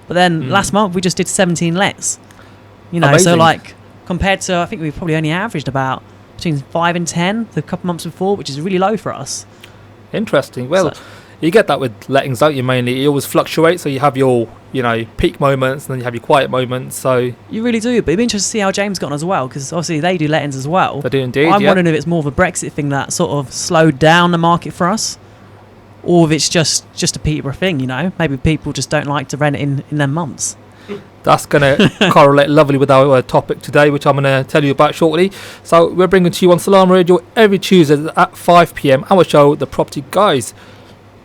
But then last month we just did 17 lets. Amazing. So like compared to, I think we probably only averaged about between 5 and 10 the couple months before, which is really low for us. Interesting. Well, you get that with lettings, don't you? Mainly, it always fluctuates. So you have your, peak moments, and then you have your quiet moments. So you really do. But it'd be interesting to see how James got on as well, because obviously they do lettings as well. They do indeed. I'm wondering if it's more of a Brexit thing that sort of slowed down the market for us, or if it's just a Peterborough thing. Maybe people just don't like to rent it in them months. That's going to correlate lovely with our topic today, which I'm going to tell you about shortly. So we're bringing to you on Salaam Radio every Tuesday at 5 p.m. our show, The Property Guys.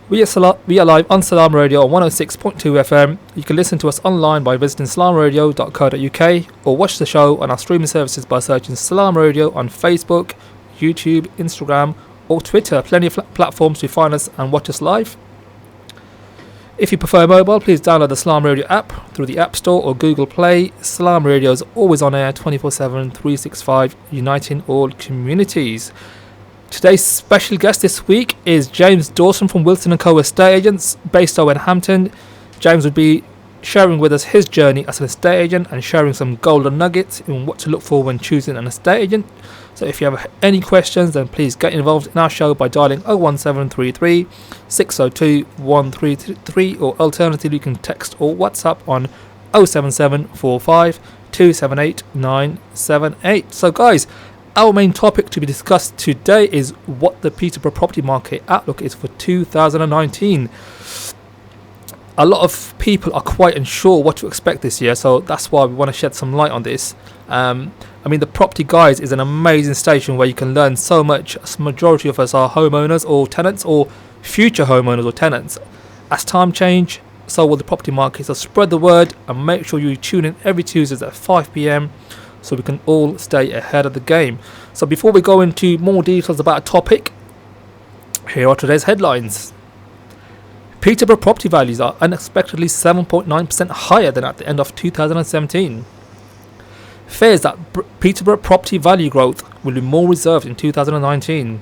We are live on Salaam Radio on 106.2 FM. You can listen to us online by visiting salamradio.co.uk or watch the show on our streaming services by searching Salaam Radio on Facebook, YouTube, Instagram or Twitter. Plenty of platforms to find us and watch us live. If you prefer mobile, please download the Salaam Radio app through the App Store or Google Play. Salaam Radio is always on air 24/7, 365, uniting all communities. Today's special guest this week is James Dawson from Wilson & Co. Estate Agents, based over in Hampton. James would be sharing with us his journey as an estate agent and sharing some golden nuggets in what to look for when choosing an estate agent. So if you have any questions, then please get involved in our show by dialing 01733 602 133, or alternatively you can text or WhatsApp on 07745 278 978. So guys, our main topic to be discussed today is what the Peterborough property market outlook is for 2019. A lot of people are quite unsure what to expect this year, so that's why we want to shed some light on this. The Property Guys is an amazing station where you can learn so much. A majority of us are homeowners or tenants, or future homeowners or tenants. As time change, so will the property market. So spread the word and make sure you tune in every Tuesday at 5 p.m. so we can all stay ahead of the game. So before we go into more details about a topic, here are today's headlines. Peterborough property values are unexpectedly 7.9% higher than at the end of 2017. Fears that Peterborough property value growth will be more reserved in 2019.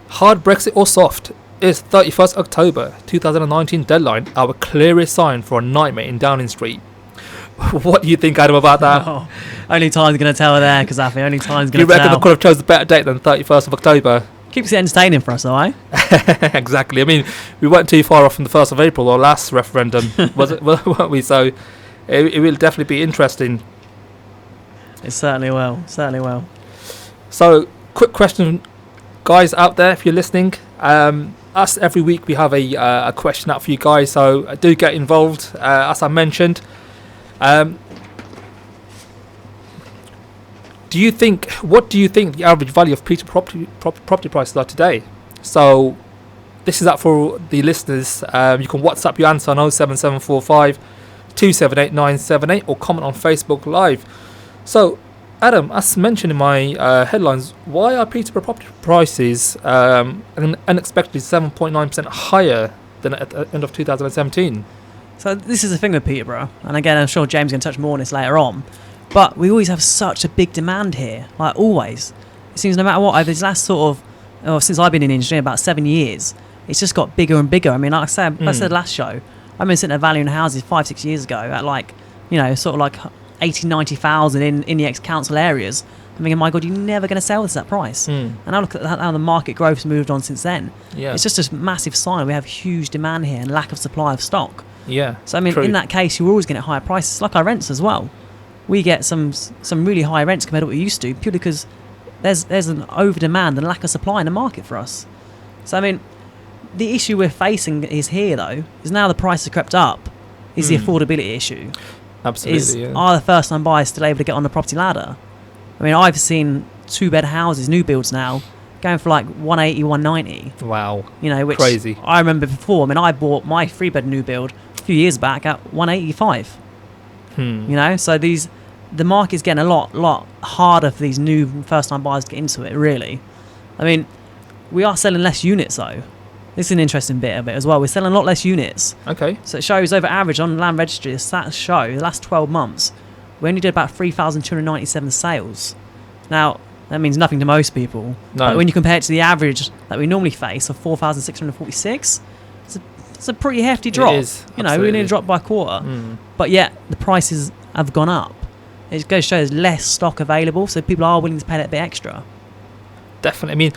Hard Brexit or soft? Is 31st October 2019 deadline our clearest sign for a nightmare in Downing Street? What do you think, Adam, about that? Oh, only time's going to tell there, Kazafi. Only time's going to tell. You reckon I could have chosen a better date than 31st of October? Keeps it entertaining for us, though, eh? Exactly. We weren't too far off from the 1st of April, our last referendum, weren't we? So it will definitely be interesting. It certainly will. Certainly will. So, quick question, guys out there, if you're listening. Us every week we have a question out for you guys, so do get involved. As I mentioned, what do you think the average value of Peterborough property prices are today? So this is up for the listeners. You can WhatsApp your answer on 07745 278 978 or comment on Facebook Live. So, Adam, as mentioned in my headlines, why are Peterborough property prices unexpectedly 7.9% higher than at the end of 2017? So this is the thing with Peterborough, and again, I'm sure James is going to touch more on this later on, but we always have such a big demand here, like always. It seems no matter what, over these last since I've been in the industry, about 7 years, it's just got bigger and bigger. Like I said last show, I've been sitting there valuing houses 5-6 years ago at sort of like 80, 90,000 in the ex-council areas. I'm thinking, my God, you're never going to sell this at that price. And I look at how the market growth has moved on since then. Yeah. It's just a massive sign we have huge demand here and lack of supply of stock. Yeah. So true. In that case, you're always going to get higher prices, like our rents as well. We get some really high rents compared to what we used to, purely because there's an over demand and lack of supply in the market for us. So the issue we're facing is here though, is now the price has crept up, is the affordability issue. Absolutely. Are the first time buyers still able to get on the property ladder? I've seen 2-bed houses, new builds now, going for like 180, 190. Wow. Which crazy. I remember before. I bought my 3-bed new build a few years back at 185. So the market's getting a lot harder for these new first time buyers to get into it, really. We are selling less units though. This is an interesting bit of it as well. We're selling a lot less units. Okay. So it shows over average on land registry, the stats show the last 12 months, we only did about 3,297 sales. Now, that means nothing to most people. No. But when you compare it to the average that we normally face of 4,646, it's a It's a pretty hefty drop. It is, you know, we absolutely. nearly dropped by a quarter. But yet the prices have gone up. It goes to show there's less stock available, so people are willing to pay that bit extra. Definitely. I mean,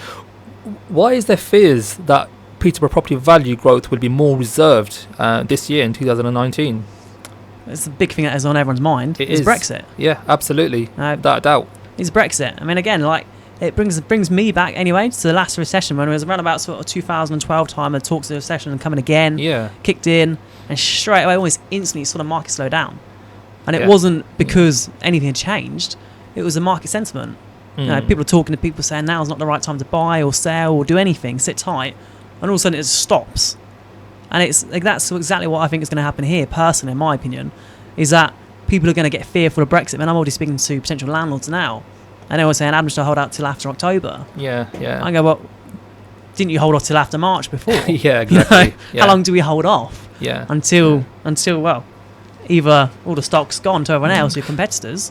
why is there fears that Peterborough property value growth will be more reserved this year in 2019? It's the big thing that is on everyone's mind. It is is. Brexit. Yeah, absolutely. Without a doubt. It's Brexit. I mean, again, like, it brings me back anyway to the last recession when it was around about sort of 2012 time. The talks of the recession and coming again. Yeah. Kicked in, and straight away, almost instantly, sort of market slowed down. And it Yeah. wasn't because anything had changed. It was the market sentiment. You know, people are talking to people saying now's not the right time to buy or sell or do anything. Sit tight, and all of a sudden it just stops. And it's like that's exactly what I think is going to happen here. Personally, in my opinion, is that people are going to get fearful of Brexit. I mean, I'm already speaking to potential landlords now. And they were saying, Adam, should I hold out till after October? Yeah. I go, well, didn't you hold off till after March before? Yeah, exactly. Yeah. How long do we hold off? Yeah. Until well, either all the stock's gone to everyone else, your competitors.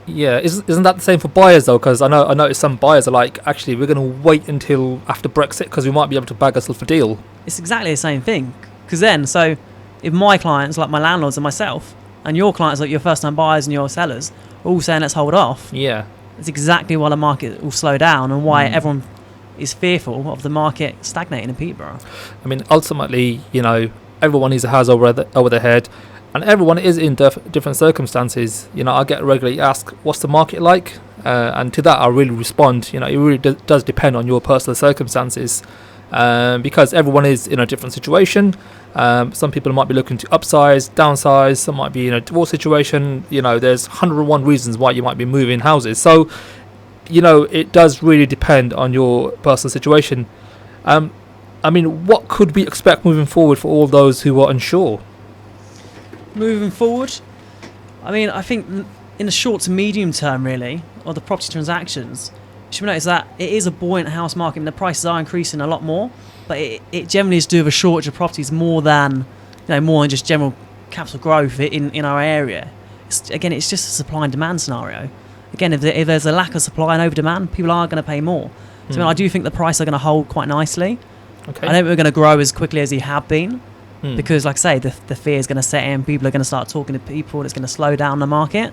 Yeah, isn't that the same for buyers though? Because I noticed some buyers are like, actually, we're going to wait until after Brexit because we might be able to bag ourselves a deal. It's exactly the same thing. Because then, so if my clients, like my landlords and myself, and your clients, like your first-time buyers and your sellers, are all saying let's hold off. Yeah. It's exactly why the market will slow down and why everyone is fearful of the market stagnating in Peterborough. I mean, ultimately, you know, everyone needs a house over their head, and everyone is in different circumstances. You know, I get regularly asked, what's the market like? And to that, I really respond, you know, it really does depend on your personal circumstances, because everyone is in a different situation. Some people might be looking to upsize, downsize, some might be in a divorce situation. You know, there's 101 reasons why you might be moving houses. So, you know, it does really depend on your personal situation. I mean, what could we expect moving forward for all those who are unsure? Moving forward, I mean, I think in the short to medium term, really, of the property transactions, you should notice that it is a buoyant house market and the prices are increasing a lot more, but it generally is due to a shortage of properties more than just general capital growth in our area. It's just a supply and demand scenario. Again, if there's a lack of supply and over demand, people are going to pay more. So I mean, I do think the price are going to hold quite nicely. Okay. I don't think we're going to grow as quickly as they have been. Because, like I say, the fear is going to set in. People are going to start talking to people. And it's going to slow down the market.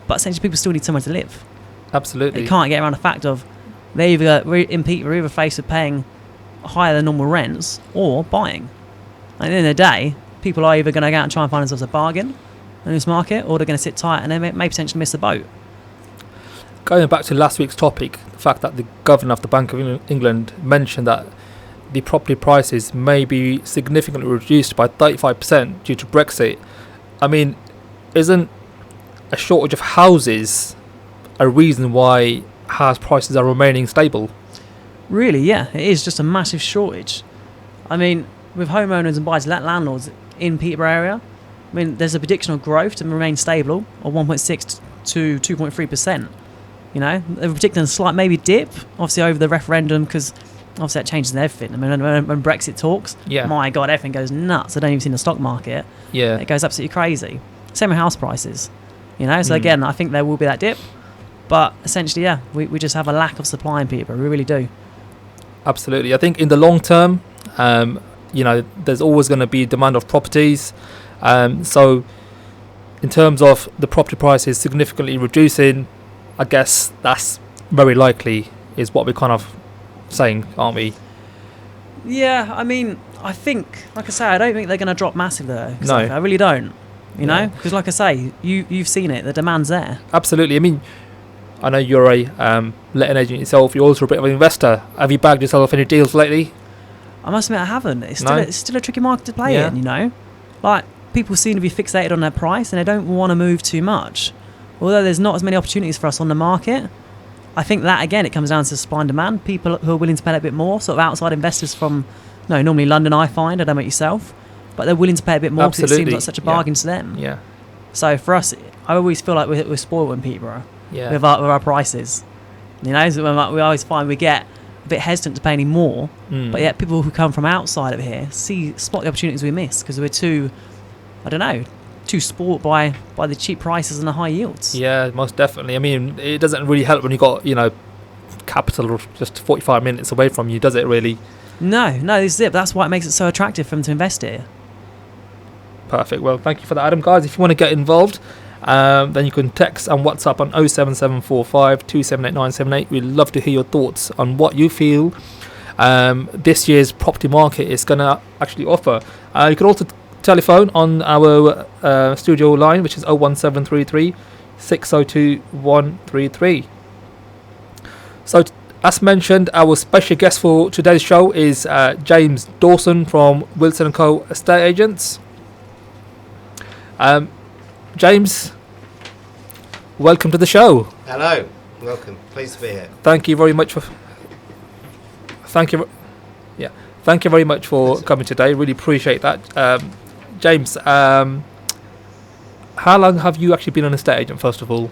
But essentially, people still need somewhere to live. Absolutely. You can't get around the fact of we're either faced with paying higher than normal rents or buying. And at the end of the day, people are either going to go out and try and find themselves a bargain in this market, or they're going to sit tight and they may potentially miss the boat. Going back to last week's topic, the fact that the governor of the Bank of England mentioned that the property prices may be significantly reduced by 35% due to Brexit. I mean, isn't a shortage of houses a reason why house prices are remaining stable? Really, yeah, it is just a massive shortage. I mean, with homeowners and buy-to-let landlords in Peterborough area, I mean, there's a prediction of growth to remain stable of 1.6 to 2.3%. You know, they're predicting a slight maybe dip, obviously over the referendum, because obviously that changes everything. I mean, when Brexit talks, my God, everything goes nuts. I don't even see in the stock market. Yeah. It goes absolutely crazy. Same with house prices. You know, so again, I think there will be that dip. But essentially, yeah, we just have a lack of supply in Peterborough. We really do. Absolutely. I think in the long term, you know, there's always going to be demand of properties. So in terms of the property prices significantly reducing, I guess that's very likely is what we're kind of saying, aren't we? Yeah, I mean, I think, like I say, I don't think they're going to drop massive though. No. I really don't. You know, because like I say, you've seen it. The demand's there. Absolutely. I mean, I know you're a letting agent yourself. You're also a bit of an investor. Have you bagged yourself any deals lately? I must admit I haven't. It's still a tricky market to play in, you know. Like, people seem to be fixated on their price and they don't want to move too much. Although there's not as many opportunities for us on the market, I think that, again, it comes down to supply and demand. People who are willing to pay a bit more, sort of outside investors from, normally London, I find, I don't know about yourself, but they're willing to pay a bit more because it seems like such a bargain to them. Yeah. So for us, I always feel like we're spoiled in Peterborough with our prices. You know, so we always find we get a bit hesitant to pay any more, but yet people who come from outside of here spot the opportunities we miss because we're too spoiled by the cheap prices and the high yields. Yeah, most definitely. I mean, it doesn't really help when you got, capital just 45 minutes away from you, does it really? No, this is it. That's why it makes it so attractive for them to invest here. Perfect. Well, thank you for that, Adam. Guys, if you want to get involved, then you can text and WhatsApp on 07745 278978. We'd love to hear your thoughts on what you feel this year's property market is going to actually offer. You can also telephone on our studio line, which is 01733 602 133. So, as mentioned, our special guest for today's show is James Dawson from Wilson & Co. Estate Agents. James, welcome to the show. Hello, welcome. Pleased to be here. Thank you very much for. Thank you very much for coming today. Really appreciate that, James. How long have you actually been an estate agent? First of all,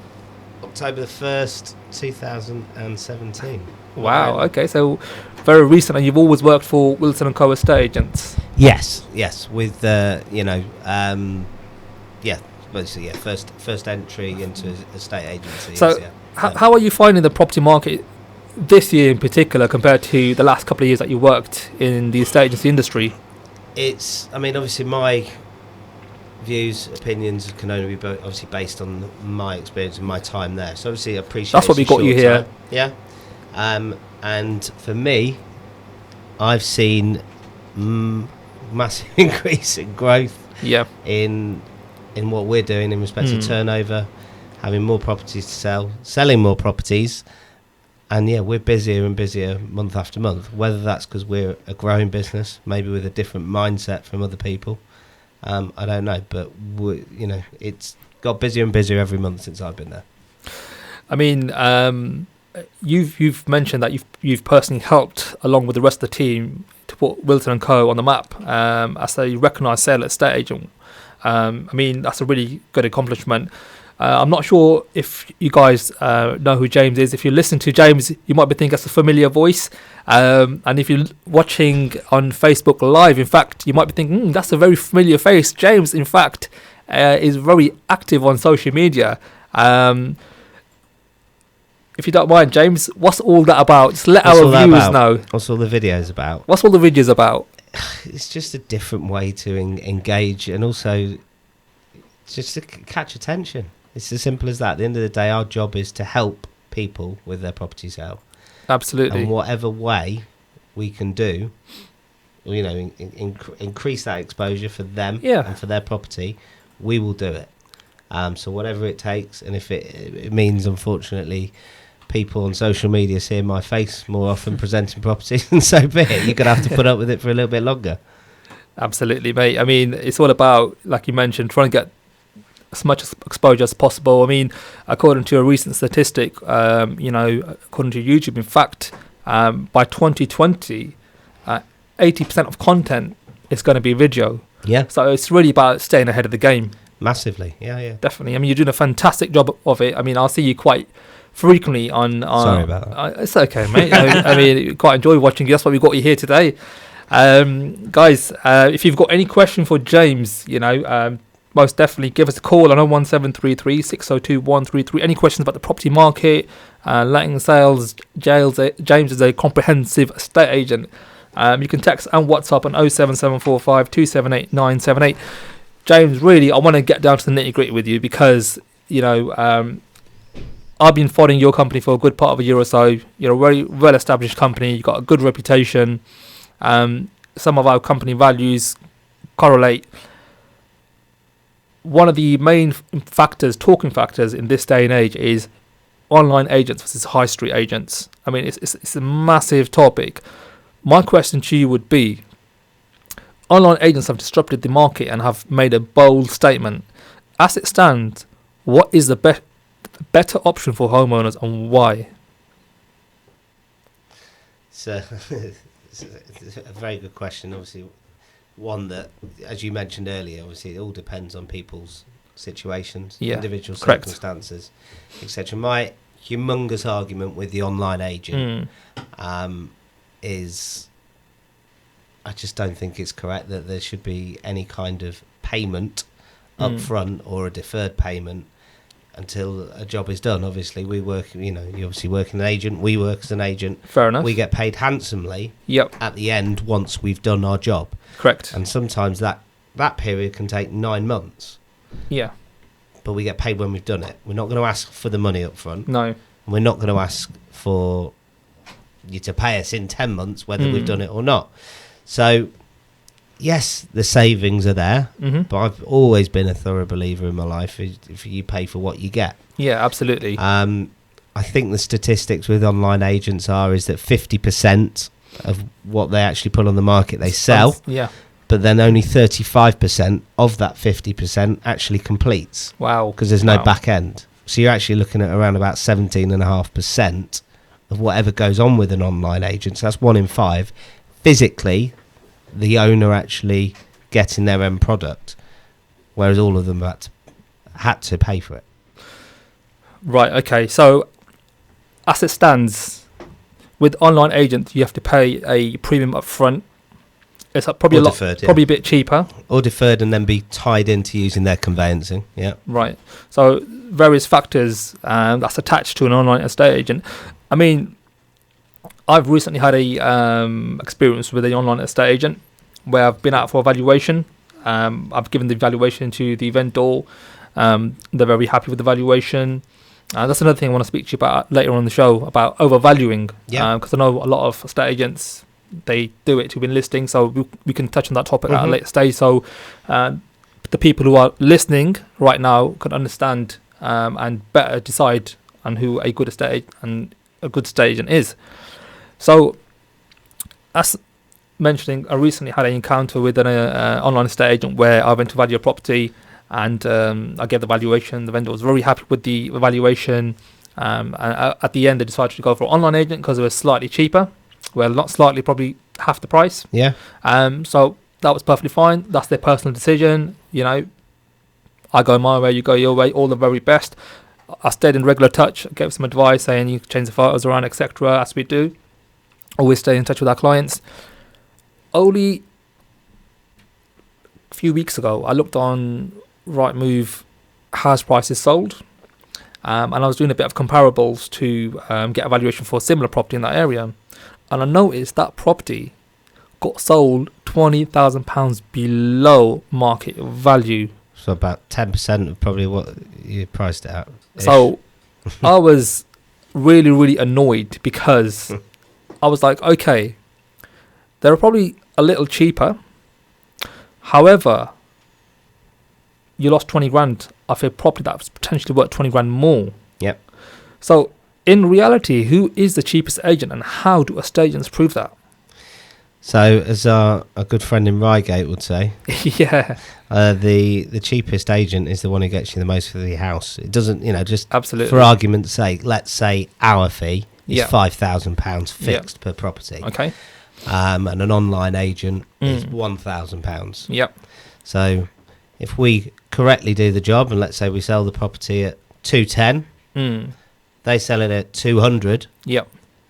October the 1st, 2017. Wow. Okay, so very recent, and you've always worked for Wilson & Co. Estate Agents. Yes. With basically, first entry into estate agency. So, how are you finding the property market this year in particular compared to the last couple of years that you worked in the estate agency industry? Obviously my views, opinions can only be obviously based on my experience and my time there. So obviously I appreciate that's what we got you here. Time. Yeah. And for me, I've seen massive increase in growth. Yeah. In what we're doing in respect to turnover, having more properties to sell, selling more properties, and we're busier and busier month after month. Whether that's because we're a growing business, maybe with a different mindset from other people, I don't know. But it's got busier and busier every month since I've been there. I mean, you've mentioned that you've personally helped, along with the rest of the team, to put Wilson & Co. on the map as a recognised sale estate agent. That's a really good accomplishment. I'm not sure if you guys know who James is. If you listen to James, you might be thinking that's a familiar voice. And if you're watching on Facebook Live, in fact, you might be thinking, that's a very familiar face. James, in fact, is very active on social media. If you don't mind, James, what's all that about? Just let our viewers know. What's all the videos about? What's all the videos about? It's just a different way to engage, and also just to catch attention. It's as simple as that. At the end of the day, our job is to help people with their property sale. Absolutely. And whatever way we can do, increase that exposure for them and for their property, we will do it. So whatever it takes, and if it means, unfortunately, people on social media seeing my face more often presenting properties, and so be it. You're going to have to put up with it for a little bit longer. Absolutely, mate. It's all about, like you mentioned, trying to get as much exposure as possible. According to a recent statistic, according to YouTube, in fact, by 2020, 80% of content is going to be video. Yeah. So it's really about staying ahead of the game. Massively. Yeah. Definitely. You're doing a fantastic job of it. I'll see you quite frequently on sorry about that. It's okay, mate. Quite enjoy watching you. That's why we got you here today. Guys, if you've got any question for James, most definitely give us a call on 01733 602 133. Any questions about the property market, letting sales? James is a comprehensive estate agent. You can text and WhatsApp on 07745 278 978. James, really, I want to get down to the nitty gritty with you because I've been following your company for a good part of a year or so. You're a very well-established company. You've got a good reputation. Some of our company values correlate. One of the main talking factors in this day and age is online agents versus high street agents. It's a massive topic. My question to you would be, online agents have disrupted the market and have made a bold statement. As it stands, what is the better option for homeowners and why? So, it's a very good question. Obviously, one that, as you mentioned earlier, obviously it all depends on people's situations, individual circumstances, etc. My humongous argument with the online agent is, I just don't think it's correct that there should be any kind of payment up front or a deferred payment until a job is done. Obviously, we work. You obviously work as an agent. We work as an agent. Fair enough. We get paid handsomely. Yep. At the end, once we've done our job. Correct. And sometimes that period can take 9 months. Yeah. But we get paid when we've done it. We're not going to ask for the money up front. No. We're not going to ask for you to pay us in 10 months, whether we've done it or not. So, yes, the savings are there, but I've always been a thorough believer in my life if you pay for what you get. Yeah, absolutely. I think the statistics with online agents is that 50% of what they actually put on the market they sell. Yeah. But then only 35% of that 50% actually completes. Wow. Because there's no back end. So you're actually looking at around about 17.5% of whatever goes on with an online agent. So that's 1 in 5. Physically, the owner actually getting their end product, whereas all of them had to pay for it. Right, okay. So, as it stands, with online agents, you have to pay a premium up front. It's probably probably a bit cheaper. Or deferred and then be tied into using their conveyancing, yeah. Right. So, various factors that's attached to an online estate agent. I mean, I've recently had a experience with an online estate agent where I've been out for a valuation. I've given the valuation to the vendor. They're very happy with the valuation. That's another thing I want to speak to you about later on in the show, about overvaluing. Yeah. Because I know a lot of estate agents, they do it to win listings. So we can touch on that topic at a later stage. So the people who are listening right now can understand and better decide on who a good estate agent is. So, as mentioning, I recently had an encounter with an online estate agent where I went to value a property and I gave the valuation. The vendor was very happy with the valuation. And at the end, they decided to go for an online agent because it was slightly cheaper. Well, not slightly, probably half the price. Yeah. So that was perfectly fine. That's their personal decision. I go my way, you go your way, all the very best. I stayed in regular touch, gave some advice saying you can change the photos around, etc., as we do. Always stay in touch with our clients. Only a few weeks ago, I looked on Rightmove house prices sold, and I was doing a bit of comparables to get a valuation for a similar property in that area, and I noticed that property got sold £20,000 below market value. So about 10% of probably what you priced it at. So I was really, really annoyed because I was like, okay, they're probably a little cheaper. However, you lost 20 grand off a property that's potentially worth 20 grand more. Yep. So in reality, who is the cheapest agent and how do estate agents prove that? So as a good friend in Reigate would say, yeah, the cheapest agent is the one who gets you the most for the house. It doesn't, just absolutely, for argument's sake, let's say our fee is £5,000 fixed per property. Okay. And an online agent is £1,000. Yep. So if we correctly do the job, and let's say we sell the property at 210, they sell it at 200. Yep.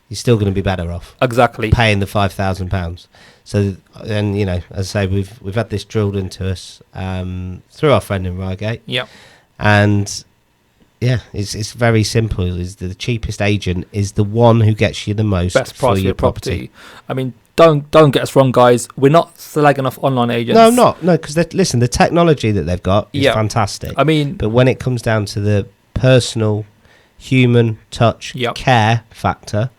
You're still going to be better off. Exactly. Paying the £5,000. So then, as I say, we've had this drilled into us through our friend in Reigate. Yep. And yeah, it's very simple. Is the cheapest agent is the one who gets you the most best price for your property. I mean, don't get us wrong, guys. We're not slagging off online agents. No, I'm not. No, because listen, the technology that they've got is fantastic. I mean, but when it comes down to the personal, human touch, care factor,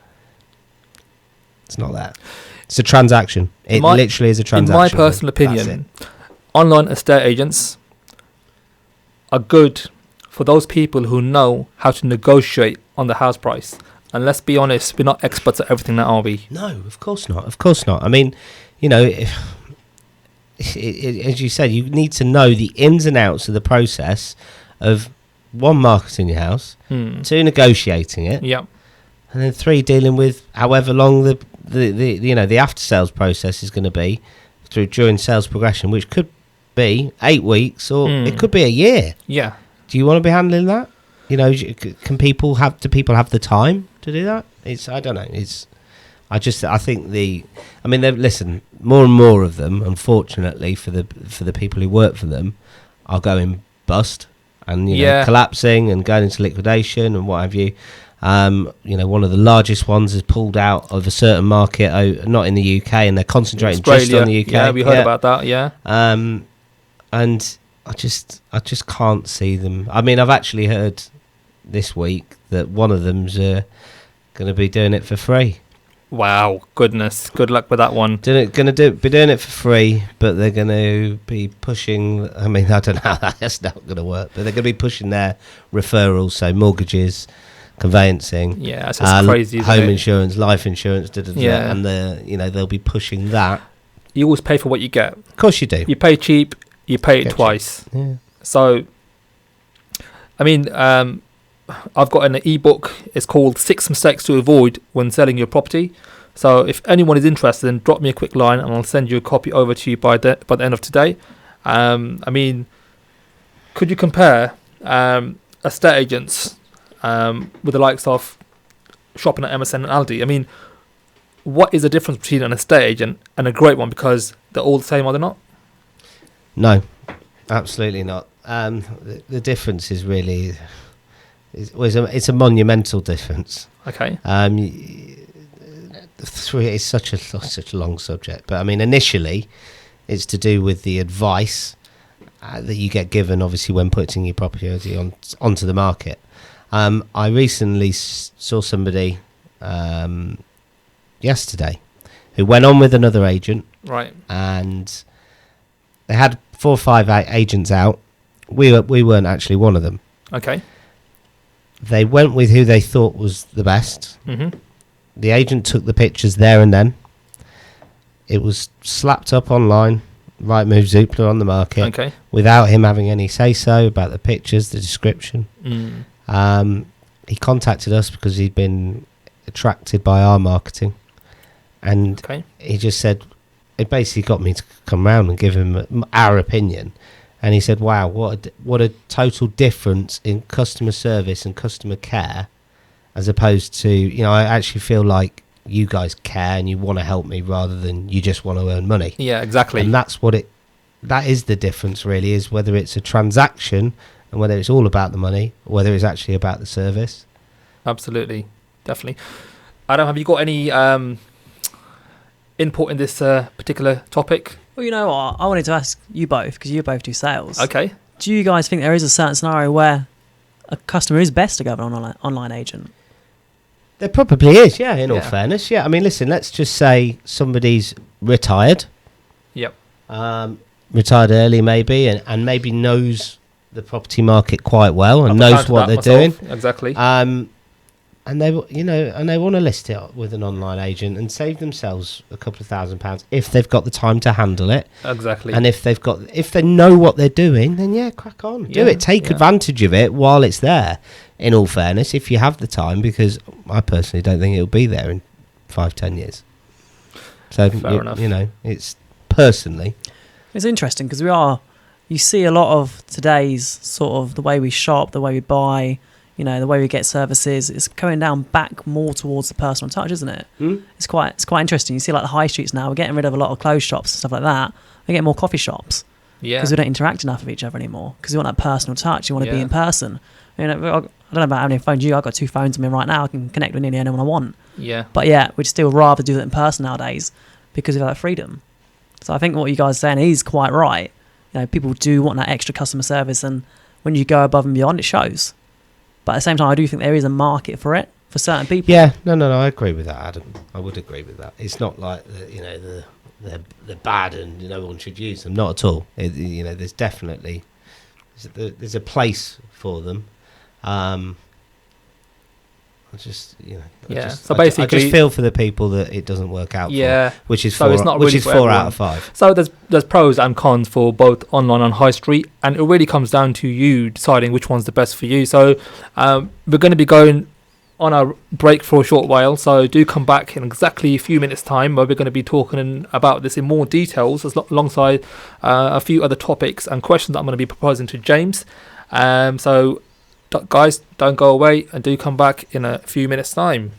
it's not that. It's a transaction. It literally is a transaction. In my personal opinion, online estate agents are good for those people who know how to negotiate on the house price. And let's be honest, we're not experts at everything now, are we? No, of course not. Of course not. I mean, as you said, you need to know the ins and outs of the process of 1, marketing your house, 2, negotiating it, and then 3, dealing with however long the after sales process is going to be during sales progression, which could be 8 weeks or it could be a year. Yeah. Do you want to be handling that? Do people have the time to do that? I don't know. Listen, more and more of them, unfortunately for the people who work for them, are going bust. and collapsing and going into liquidation and what have you. One of the largest ones has pulled out of a certain market, not in the UK, and they're concentrating just on the UK. Yeah, we heard about that. Yeah. And I just can't see them. I mean, I've actually heard this week that one of them's going to be doing it for free. Wow, goodness, good luck with that one. Be doing it for free, but they're going to be pushing. I mean, I don't know how that's not going to work, but they're going to be pushing their referrals, so mortgages, conveyancing, that's just crazy. Home insurance, life insurance, and they'll be pushing that. You always pay for what you get. Of course, you do. You pay cheap, you pay it twice. Yeah. So, I mean, I've got an ebook. It's called 6 Mistakes to Avoid When Selling Your Property. So if anyone is interested, then drop me a quick line and I'll send you a copy over to you by the end of today. I mean, could you compare estate agents with the likes of shopping at MSN and Aldi? I mean, what is the difference between an estate agent and a great one? Because they're all the same, are they not? No, absolutely not. The difference is really... It's a monumental difference. Okay. It's such a long subject, but I mean, initially, it's to do with the advice that you get given, obviously, when putting your property onto the market. I recently saw somebody yesterday who went on with another agent, right? And they had 4 or 5 agents out. We weren't actually one of them. Okay. They went with who they thought was the best. Mm-hmm. The agent took the pictures there and then. It was slapped up online, Rightmove, Zoopla on the market, okay, without him having any say-so about the pictures, the description. He contacted us because he'd been attracted by our marketing. And he just said, it basically got me to come round and give him our opinion. And he said, wow, what a total difference in customer service and customer care, as opposed to, I actually feel like you guys care and you want to help me rather than you just want to earn money. Yeah, exactly. And that is the difference really, is whether it's a transaction and whether it's all about the money, or whether it's actually about the service. Absolutely. Definitely. Adam, have you got any input in this particular topic? Well, you know what? I wanted to ask you both, because you both do sales. Okay. Do you guys think there is a certain scenario where a customer is best to go with an online agent? There probably is, yeah, in all fairness. Yeah, I mean, listen, let's just say somebody's retired. Yep. Retired early maybe, and maybe knows the property market quite well and knows what they're doing. Exactly. And they want to list it with an online agent and save themselves a couple of £1,000 if they've got the time to handle it. Exactly. And if they know what they're doing, then crack on, do it. Take advantage of it while it's there. In all fairness, if you have the time, because I personally don't think it'll be there in 5-10 years. So fair enough. It's personally. It's interesting because you see a lot of today's sort of the way we shop, the way we buy. The way we get services, it's coming down back more towards the personal touch, isn't it? It's quite interesting. You see, like the high streets now, we're getting rid of a lot of clothes shops and stuff like that. We're getting more coffee shops because we don't interact enough with each other anymore. Because you want that personal touch, you want to be in person. I don't know about how many phones I've got 2 phones on me right now. I can connect with nearly anyone I want. Yeah. But we'd still rather do that in person nowadays because of that freedom. So I think what you guys are saying is quite right. People do want that extra customer service, and when you go above and beyond, it shows. But at the same time, I do think there is a market for it for certain people. Yeah, no, I agree with that, Adam. I would agree with that. It's not like they're bad and no one should use them. Not at all. There's definitely there's a place for them. So basically, I just feel for the people that it doesn't work out. Yeah, for, which is so it's not really 4 out of 5. So there's pros and cons for both online and high street, and it really comes down to you deciding which one's the best for you. So we're going to be going on a break for a short while, so do come back in exactly a few minutes' time, where we're going to be talking about this in more details, alongside a few other topics and questions that I'm going to be proposing to James. So guys, don't go away and do come back in a few minutes' time.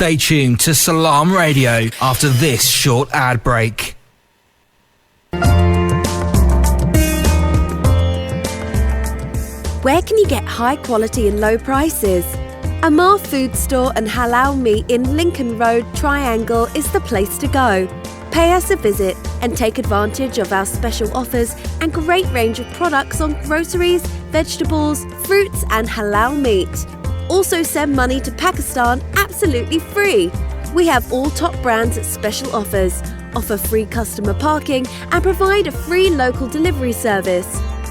Stay tuned to Salaam Radio after this short ad break. Where can you get high quality and low prices? Amar Food Store and Halal Meat in Lincoln Road, Triangle is the place to go. Pay us a visit and take advantage of our special offers and great range of products on groceries, vegetables, fruits and halal meat. Also send money to Pakistan absolutely free. We have all top brands at special offers, offer free customer parking and provide a free local delivery service.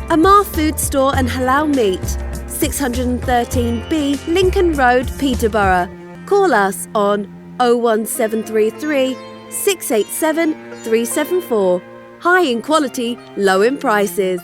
Amar Food Store and Halal Meat, 613B Lincoln Road, Peterborough. Call us on 01733 687 374. High in quality, low in prices.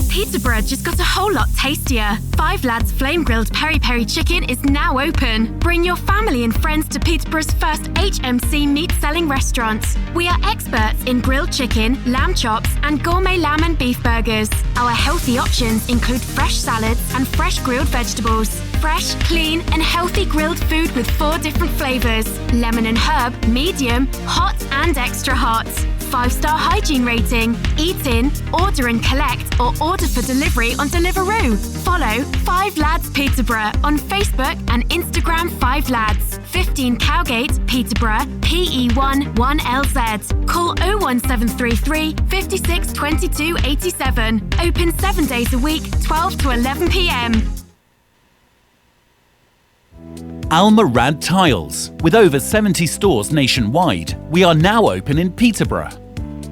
Peterborough just got a whole lot tastier. Five Lads Flame Grilled Peri Peri Chicken is now open. Bring your family and friends to Peterborough's first HMC meat-selling restaurant. We are experts in grilled chicken, lamb chops and gourmet lamb and beef burgers. Our healthy options include fresh salads and fresh grilled vegetables. Fresh, clean and healthy grilled food with 4 different flavours. Lemon and herb, medium, hot and extra hot. 5-star hygiene rating. Eat in, order and collect or order for delivery on Deliveroo. Follow 5 Lads Peterborough on Facebook and Instagram 5 Lads. 15 Cowgate, Peterborough, PE1 1LZ. Call 01733 56 22 87. Open 7 days a week, 12 to 11 p.m. Almarad Tiles. With over 70 stores nationwide, we are now open in Peterborough.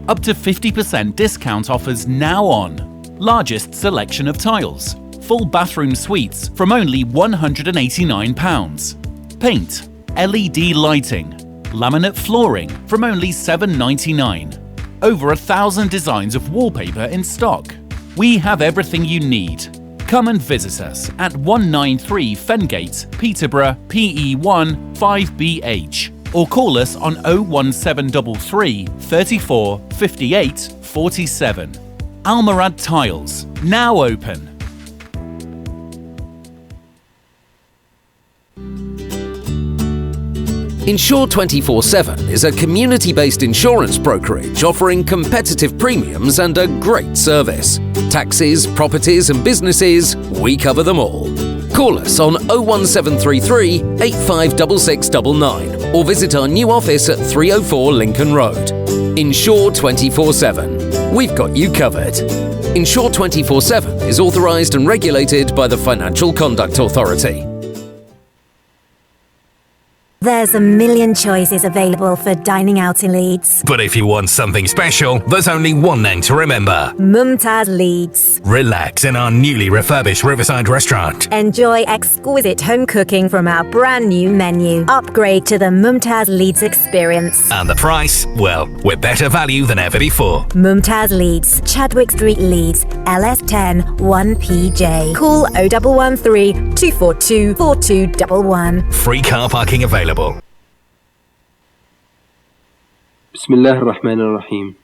Up to 50% discount offers now on. Largest selection of tiles. Full bathroom suites from only £189. Paint, LED lighting, laminate flooring from only £7.99. Over 1,000 designs of wallpaper in stock. We have everything you need. Come and visit us at 193 Fengate, Peterborough, PE1 5BH, or call us on 01733 34 58 47. Almarad Tiles, now open. Insure 24/7 is a community-based insurance brokerage offering competitive premiums and a great service. Taxis, properties and businesses, we cover them all. Call us on 01733 856699 or visit our new office at 304 Lincoln Road. Insure 24/7. We've got you covered. Insure 24/7 is authorised and regulated by the Financial Conduct Authority. There's a million choices available for dining out in Leeds. But if you want something special, there's only one name to remember. Mumtaz Leeds. Relax in our newly refurbished Riverside restaurant. Enjoy exquisite home cooking from our brand new menu. Upgrade to the Mumtaz Leeds experience. And the price? Well, we're better value than ever before. Mumtaz Leeds, Chadwick Street, Leeds, LS10 1PJ. Call 0113 242 4211. Free car parking available. Bismillah ar-Rahman ar-Rahim.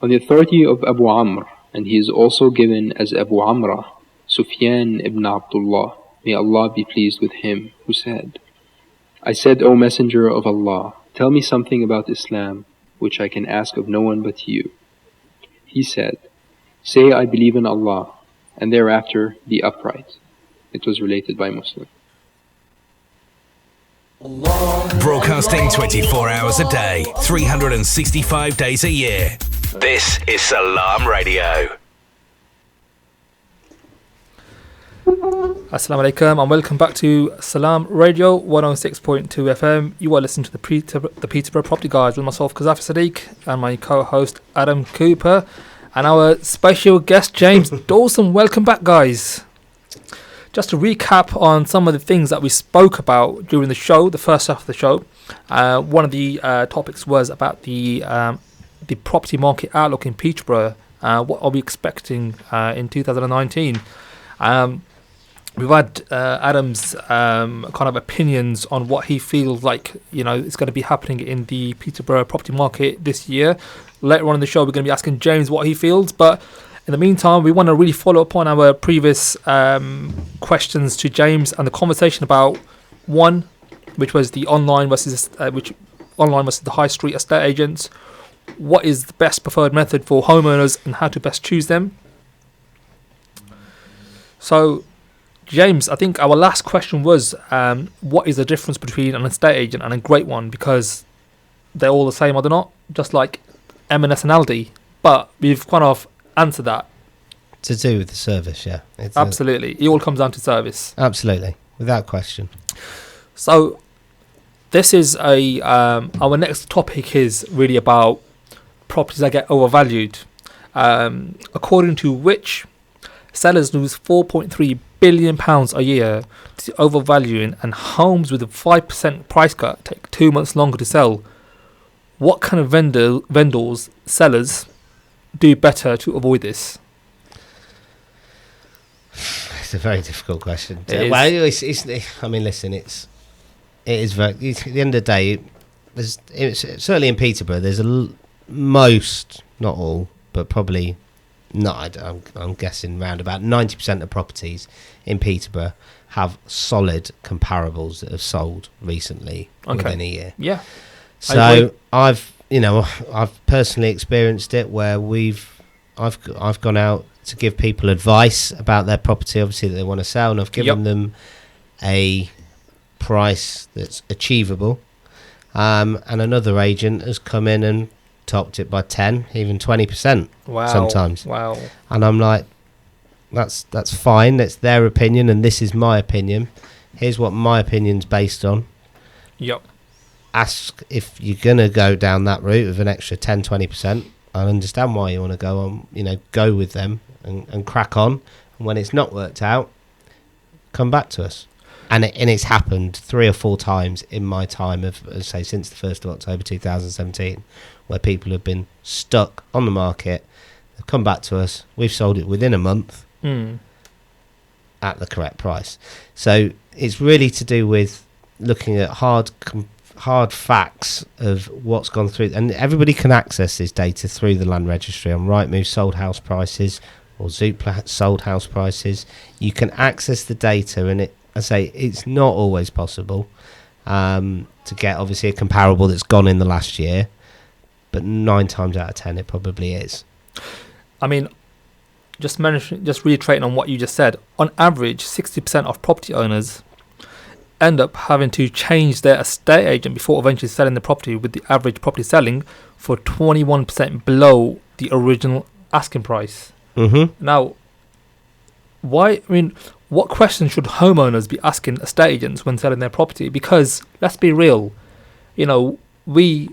On the authority of Abu Amr, and he is also given as Abu Amrah, Sufyan ibn Abdullah, may Allah be pleased with him, who said, I said, O Messenger of Allah, tell me something about Islam, which I can ask of no one but you. He said, say I believe in Allah, and thereafter be upright. It was related by Muslim. Broadcasting 24 hours a day, 365 days a year. This is Salaam Radio. Assalamu alaikum and welcome back to Salaam Radio 106.2 FM. You are listening to the Peterborough Property Guys with myself, Qazafi Sadiq, and my co-host Adam Cooper, and our special guest James Dawson. Welcome back, guys. Just to recap on some of the things that we spoke about during the show, the first half of the show. One of the topics was about the property market outlook in Peterborough. What are we expecting in 2019? We've had Adam's kind of opinions on what he feels like, you know, is going to be happening in the Peterborough property market this year. Later on in the show, we're going to be asking James what he feels, but in the meantime, we want to really follow up on our previous questions to James and the conversation about, one, which was the online versus the high street estate agents. What is the best preferred method for homeowners and how to best choose them? So, James, I think our last question was, what is the difference between an estate agent and a great one? Because they're all the same, are they not? Just like M&S and Aldi. But we've kind of answered that. To do with the service, yeah. Absolutely. It all comes down to service. Absolutely, without question. So, this is our next topic is really about properties that get overvalued. According to which sellers lose £4.3 billion a year to overvaluing, and homes with a 5% price cut take 2 months longer to sell. What kind of vendors, sellers, do better to avoid this? It's a very difficult question. I mean, listen, it is very. At the end of the day, it's certainly in Peterborough. There's most, not all, but probably not. I'm guessing around about 90% of properties in Peterborough have solid comparables that have sold recently within a year. Yeah. So I've personally experienced it where I've gone out to give people advice about their property, obviously, that they want to sell, and I've given them a price that's achievable, and another agent has come in and topped it by 10, even 20%. Sometimes. Wow. And I'm like, that's fine. It's their opinion, and this is my opinion. Here's what my opinion's based on. Yep. Ask if you're gonna go down that route of an extra 10-20%. I understand why you want to go on, go with them and crack on. And when it's not worked out, come back to us. And it's happened 3 or 4 times in my time of, say, since the 1st of October 2017, where people have been stuck on the market. They've come back to us. We've sold it within a month at the correct price. So it's really to do with looking at hard facts of what's gone through, and everybody can access this data through the land registry on Rightmove sold house prices or Zoopla sold house prices. You can access the data, and it's not always possible to get obviously a comparable that's gone in the last year, but 9 times out of 10 it probably is. I mean, just reiterating on what you just said, on average 60% of property owners end up having to change their estate agent before eventually selling the property, with the average property selling for 21% below the original asking price. Now, what questions should homeowners be asking estate agents when selling their property? Because let's be real, we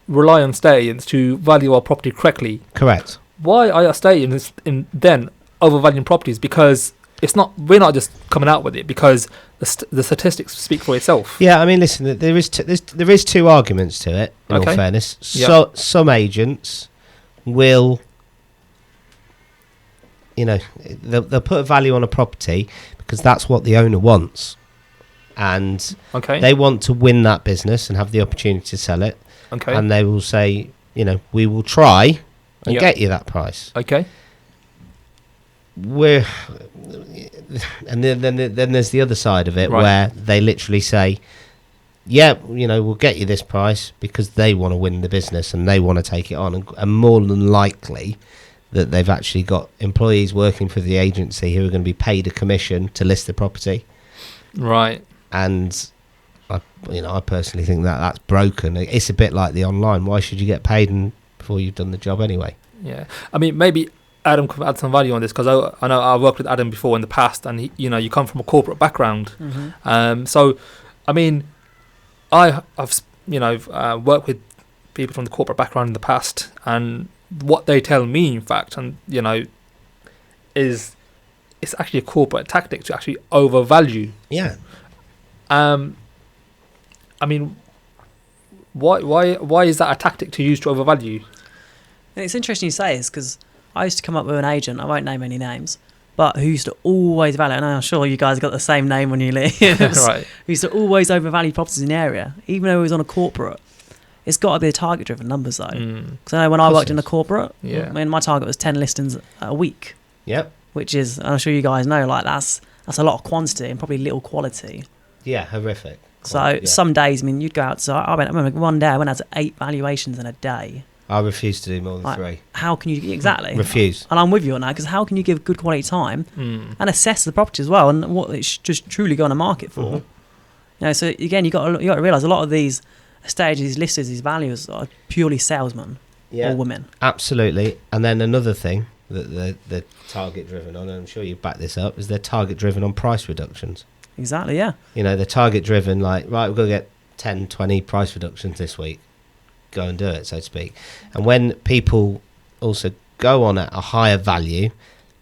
rely on estate agents to value our property correctly. Correct. Why are estate agents then overvaluing properties? Because we're not just coming out with it, because the statistics speak for itself. Yeah, I mean, listen, there is 2 arguments to it, in all fairness. So some agents will, they'll put a value on a property because that's what the owner wants, and they want to win that business and have the opportunity to sell it. And they will say, we will try and get you that price. And then there's the other side of it, where they literally say, we'll get you this price because they want to win the business and they want to take it on, and more than likely that they've actually got employees working for the agency who are going to be paid a commission to list the property. Right. And I personally think that's broken. It's a bit like the online. Why should you get paid before you've done the job anyway? Yeah. I mean, maybe Adam could add some value on this, because I know I've worked with Adam before in the past, and you come from a corporate background. So, I mean, I've worked with people from the corporate background in the past, and what they tell me, in fact, and is it's actually a corporate tactic to actually overvalue. Yeah. I mean, why is that a tactic to use to overvalue? And it's interesting you say this, because I used to come up with an agent, I won't name any names, but who used to always value, and I'm sure you guys got the same name when you live, right? Who used to always overvalue properties in the area, even though he was on a corporate. It's got to be the target-driven numbers, though. Because I know when I worked in a corporate, my target was 10 listings a week. Yep. Which is, I'm sure you guys know, that's a lot of quantity and probably little quality. Yeah, horrific. So some days, I mean, you'd go out. So I remember one day I went out to 8 valuations in a day. I refuse to do more than 3. How can you exactly refuse? And I'm with you on that, because how can you give good quality time and assess the property as well, and what it's just truly going to market for? You know, so again, you got to realise a lot of these estate agents, these listers, these valuers are purely salesmen or women. Absolutely. And then another thing that they're target driven on, and I'm sure you back this up, is they're target driven on price reductions. Exactly, yeah. You know, they're target driven, like, right, we've got to get 10, 20 price reductions this week. Go and do it, so to speak. And when people also go on at a higher value,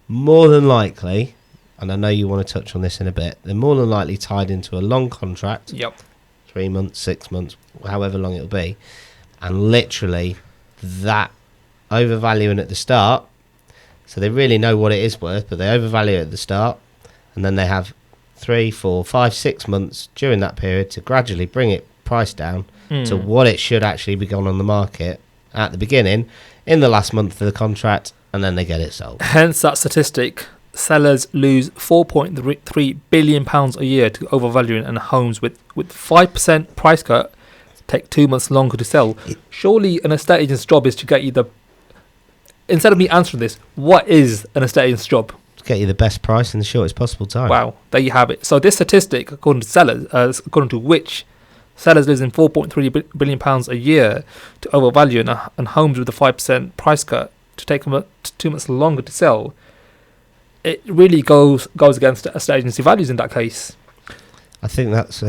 more than likely, and I know you want to touch on this in a bit, they're more than likely tied into a long contract. 3 months, 6 months, however long it'll be. And literally that overvaluing at the start, so they really know what it is worth, but they overvalue it at the start, and then they have 3, 4, 5, 6 months during that period to gradually bring it price down to what it should actually be gone on the market at the beginning, in the last month of the contract, and then they get it sold. Hence that statistic, sellers lose £4.3 billion a year to overvaluing, and homes with 5% price cut take 2 months longer to sell. Surely an estate agent's job is to get you the... Instead of me answering this, what is an estate agent's job? To get you the best price in the shortest possible time. Wow, there you have it. So this statistic, according to sellers, according to which sellers losing £4.3 billion a year to overvalue, and homes with a 5% price cut to take them 2 months longer to sell, it really goes against estate agency values in that case. I think that's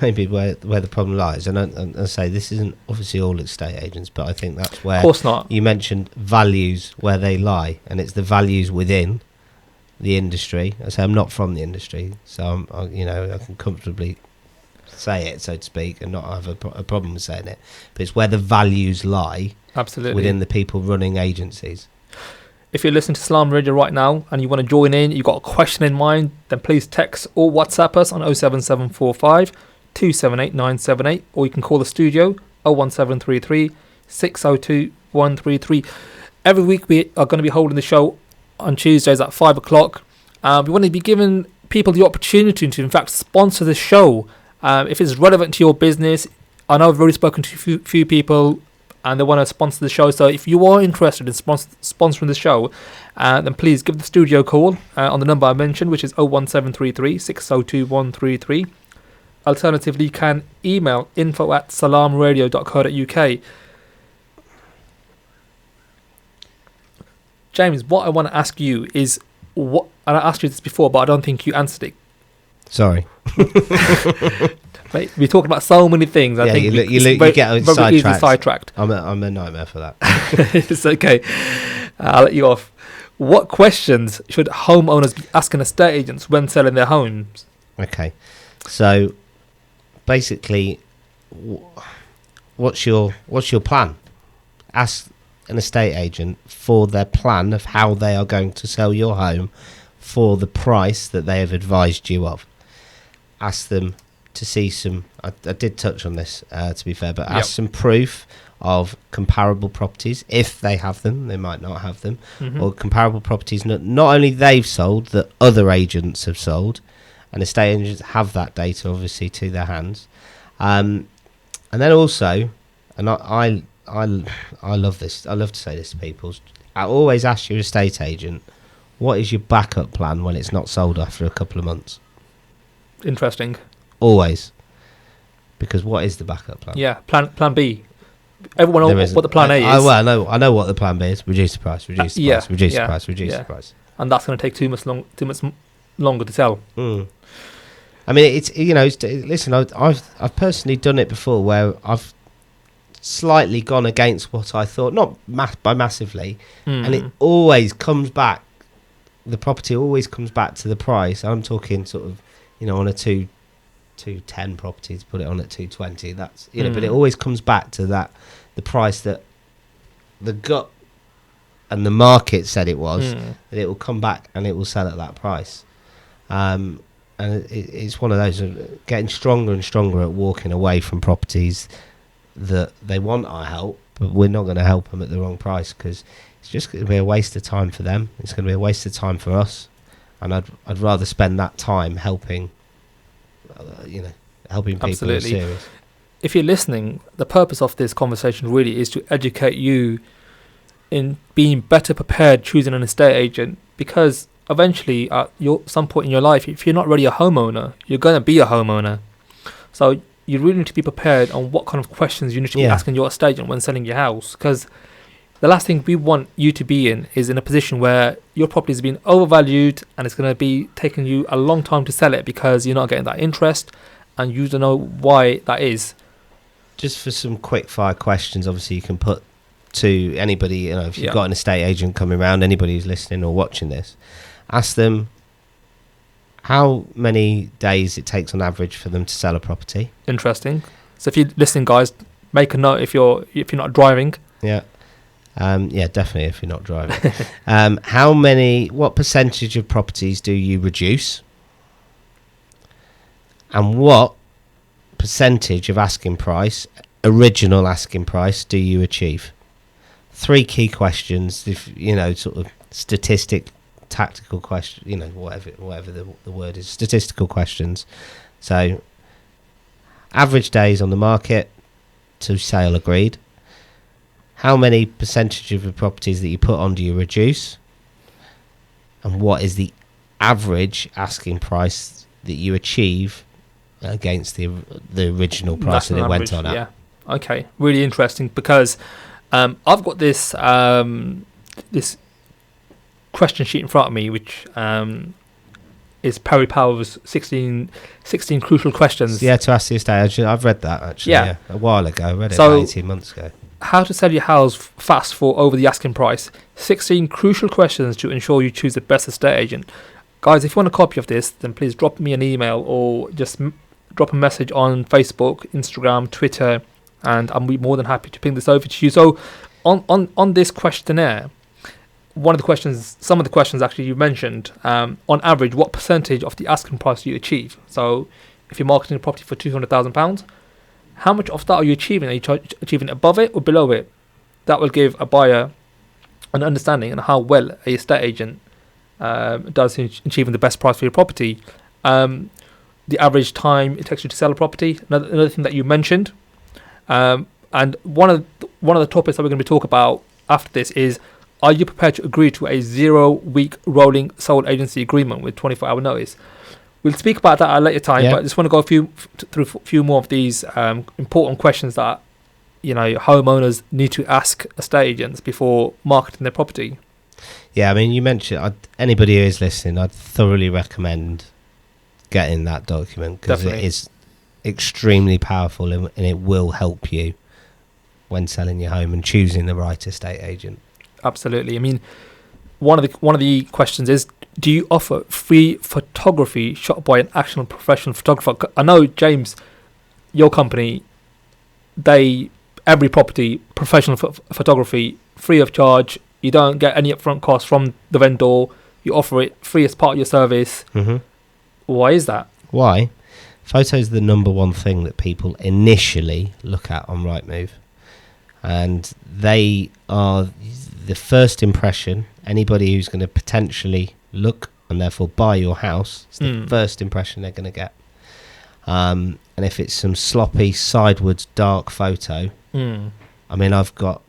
maybe where the problem lies. And I say this isn't obviously all estate agents, but I think that's where, of course not. You mentioned values, where they lie, and it's the values within the industry. I say I'm not from the industry, so I can comfortably say it, so to speak, and not have a problem with saying it. But it's where the values lie, absolutely, within the people running agencies. If you're listening to Salaam Radio right now and you want to join in, you've got a question in mind, then please text or WhatsApp us on 07745 278 978, or you can call the studio 01733 602 133. Every week we are going to be holding the show on Tuesdays at 5 o'clock. We want to be giving people the opportunity to, in fact, sponsor the show. If it's relevant to your business, I know I've already spoken to a few people and they want to sponsor the show. So if you are interested in sponsoring the show, then please give the studio a call on the number I mentioned, which is 01733 602 133. Alternatively, you can email info@salamradio.co.uk. James, what I want to ask you is, and I asked you this before, but I don't think you answered it. Sorry. Mate, we talked about so many things. I think you get sidetracked. I'm a nightmare for that. It's okay. I'll let you off. What questions should homeowners be asking estate agents when selling their homes? Okay, so basically, what's your plan? Ask an estate agent for their plan of how they are going to sell your home for the price that they have advised you of. Ask them to see some, I did touch on this to be fair, but ask some proof of comparable properties, if they have them. They might not have them, or comparable properties not only they've sold, that other agents have sold, and estate agents have that data obviously to their hands. And then also, and I love this, I love to say this to people, I always ask your estate agent, what is your backup plan when it's not sold after a couple of months? Interesting. Always. Because what is the backup plan? Yeah, plan B. Everyone knows what the plan A is. I know what the plan B is. Reduce the price, reduce the price, reduce the price, reduce the price. And that's going to take 2 months longer to sell. I mean, listen, I've personally done it before where I've slightly gone against what I thought, not by massively, and it always comes back, the property always comes back to the price. I'm talking sort of, on a 210 property, to put it on at 220, that's but it always comes back to that, the price that the gut and the market said it was, that it will come back and it will sell at that price. And it's one of those getting stronger and stronger at walking away from properties that they want our help, but we're not going to help them at the wrong price, because it's just going to be a waste of time for them. It's going to be a waste of time for us, and I'd rather spend that time helping helping people Absolutely. are serious. If you're listening, the purpose of this conversation really is to educate you in being better prepared choosing an estate agent, because eventually at some point in your life, if you're not really a homeowner, you're going to be a homeowner. So you really need to be prepared on what kind of questions you need to be asking your estate agent when selling your house, because the last thing we want you to be in is in a position where your property is being overvalued and it's going to be taking you a long time to sell it because you're not getting that interest and you don't know why that is. Just for some quick fire questions, obviously you can put to anybody, if you've got an estate agent coming around, anybody who's listening or watching this, ask them how many days it takes on average for them to sell a property. Interesting. So if you're listening, guys, make a note if you're not driving. Yeah. Definitely if you're not driving. What percentage of properties do you reduce? And what percentage of original asking price do you achieve? 3 key questions, if sort of tactical question, whatever the word is, statistical questions. So average days on the market to sale agreed. How many percentage of the properties that you put on do you reduce? And what is the average asking price that you achieve against the original price that it went on at? Yeah. Okay. Really interesting, because I've got this this question sheet in front of me, which is Perry Power's 16 crucial questions. Yeah, to ask the estate agent. I've read that actually. Yeah, a while ago. I read it about 18 months ago. How to sell your house fast for over the asking price. 16 crucial questions to ensure you choose the best estate agent. Guys, if you want a copy of this, then please drop me an email or just drop a message on Facebook, Instagram, Twitter, and I'll be more than happy to ping this over to you. So on this questionnaire, some of the questions actually you mentioned, on average, what percentage of the asking price do you achieve? So if you're marketing a property for £200,000, how much of that are you achieving? Are you achieving above it or below it? That will give a buyer an understanding on how well a estate agent does in achieving the best price for your property. The average time it takes you to sell a property, another thing that you mentioned. And one of the topics that we're going to be talking about after this is, are you prepared to agree to a 0-week rolling sole agency agreement with 24-hour notice? We'll speak about that at a later time, but I just want to go through a few more of these important questions that homeowners need to ask estate agents before marketing their property. Yeah, I mean, you mentioned anybody who is listening, I'd thoroughly recommend getting that document, because it is extremely powerful and it will help you when selling your home and choosing the right estate agent. Absolutely. I mean, one of the questions is, do you offer free photography shot by an actual professional photographer? I know, James, your company, every property, professional photography, free of charge. You don't get any upfront costs from the vendor. You offer it free as part of your service. Mm-hmm. Why is that? Why? Photos are the number one thing that people initially look at on Rightmove. And they are the first impression. Anybody who's going to potentially look and therefore buy your house, it's the first impression they're going to get. And if it's some sloppy, sideways, dark photo, I mean, I've got